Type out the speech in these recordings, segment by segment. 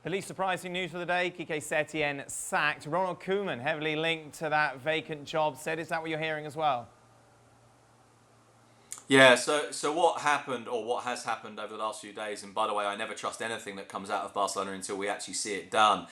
The least surprising news of the day, Quique Setien sacked. Ronald Koeman, heavily linked to that vacant job, said, is that what you're hearing as well? Yeah, so what happened, or what has happened over the last few days, and by the way, I never trust anything that comes out of Barcelona until we actually see it done.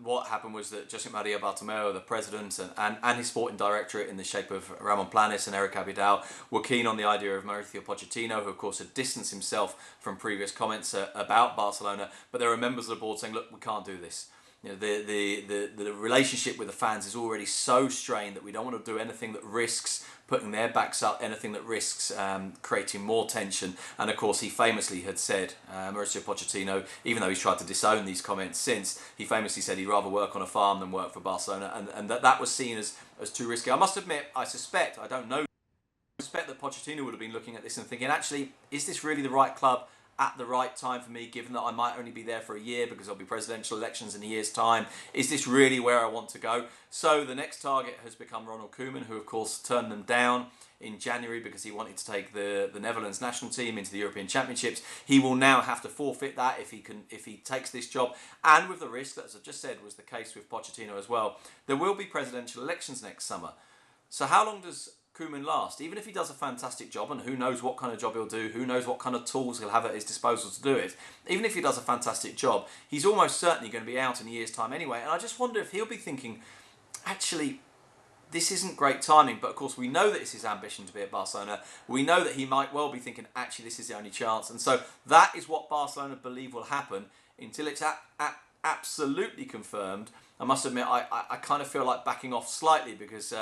What happened was that Josep Maria Bartomeu, the president, and his sporting directorate in the shape of Ramon Planes and Eric Abidal, were keen on the idea of Mauricio Pochettino, who of course had distanced himself from previous comments about Barcelona, but there are members of the board saying, look, we can't do this. You know, the relationship with the fans is already so strained that we don't want to do anything that risks putting their backs up, anything that risks creating more tension. And of course, he famously had said, Mauricio Pochettino, even though he's tried to disown these comments since, he famously said he'd rather work on a farm than work for Barcelona, and that was seen as too risky. I must admit, I suspect that Pochettino would have been looking at this and thinking, actually, is this really the right club at the right time for me, given that I might only be there for a year because there'll be presidential elections in a year's time? Is this really where I want to go? So the next target has become Ronald Koeman, who of course turned them down in January because he wanted to take the Netherlands national team into the European Championships. He will now have to forfeit that if he takes this job, and with the risk that, as I just said, was the case with Pochettino as well, there will be presidential elections next summer. So how long does Koeman last? Even if he does a fantastic job, and who knows what kind of job he'll do, who knows what kind of tools he'll have at his disposal to do it, even if he does a fantastic job, he's almost certainly going to be out in a year's time anyway. And I just wonder if he'll be thinking, actually, this isn't great timing. But of course, we know that it's his ambition to be at Barcelona. We know that he might well be thinking, actually, this is the only chance. And so that is what Barcelona believe will happen until it's absolutely confirmed. I must admit, I kind of feel like backing off slightly, because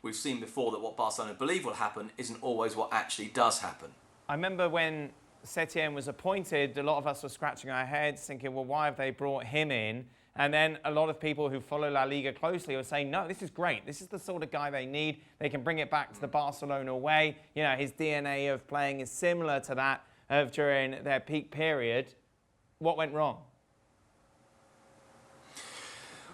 we've seen before that what Barcelona believe will happen isn't always what actually does happen. I remember when Setien was appointed, a lot of us were scratching our heads thinking, well, why have they brought him in? And then a lot of people who follow La Liga closely were saying, no, this is great. This is the sort of guy they need. They can bring it back to the Barcelona way. You know, his DNA of playing is similar to that of during their peak period. What went wrong?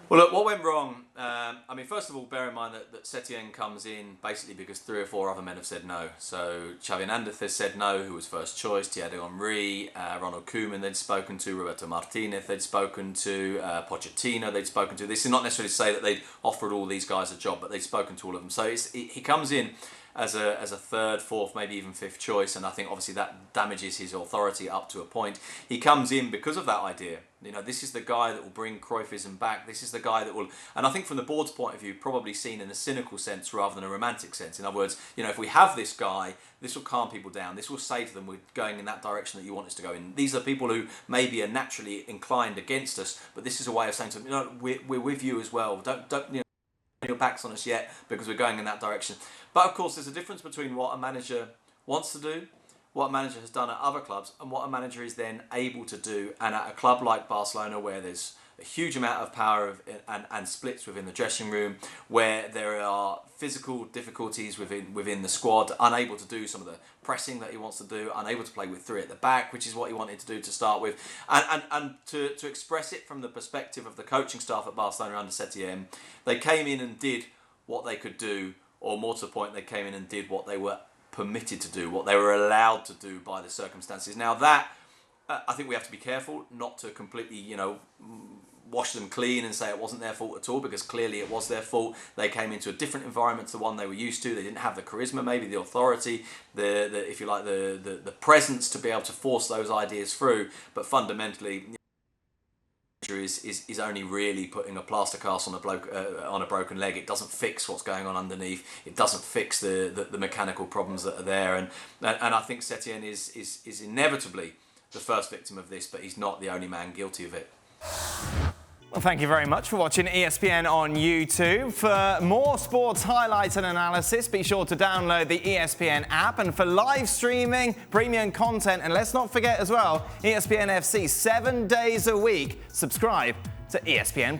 Well, look, what went wrong? I mean, first of all, bear in mind that Setien comes in basically because 3 or 4 other men have said no. So Xavi Hernandez has said no, who was first choice, Thierry Henry, Ronald Koeman they'd spoken to, Roberto Martinez they'd spoken to, Pochettino they'd spoken to. This is not necessarily to say that they'd offered all these guys a job, but they'd spoken to all of them. So he comes in as a 3rd, 4th, maybe even 5th choice, and I think obviously that damages his authority up to a point. He comes in because of that idea. You know, this is the guy that will bring Cruyffism back. This is the guy that will, and I think from the board's point of view, probably seen in a cynical sense rather than a romantic sense. In other words, you know, if we have this guy, this will calm people down. This will say to them, we're going in that direction that you want us to go in. These are people who maybe are naturally inclined against us, but this is a way of saying to them, you know, we're with you as well. Don't you know, your backs on us yet, because we're going in that direction. But of course, there's a difference between what a manager wants to do, what a manager has done at other clubs, and what a manager is then able to do. And at a club like Barcelona, where there's a huge amount of power and splits within the dressing room, where there are physical difficulties within the squad, unable to do some of the pressing that he wants to do, unable to play with 3 at the back, which is what he wanted to do to start with, and to express it from the perspective of the coaching staff at Barcelona under Setien, they came in and did what they could do, or more to the point, they came in and did what they were permitted to do, what they were allowed to do by the circumstances. Now that, I think we have to be careful not to completely, you know, wash them clean and say it wasn't their fault at all, because clearly it was their fault. They came into a different environment to the one they were used to. They didn't have the charisma, maybe the authority, the if you like, the presence to be able to force those ideas through. But fundamentally, is only really putting a plaster cast on a broken leg. It doesn't fix what's going on underneath. It doesn't fix the mechanical problems that are there. And I think Setien is inevitably the first victim of this, but he's not the only man guilty of it. Well, thank you very much for watching ESPN on YouTube. For more sports highlights and analysis, be sure to download the ESPN app. And for live streaming, premium content, and let's not forget as well, ESPN FC 7 days a week. Subscribe to ESPN+.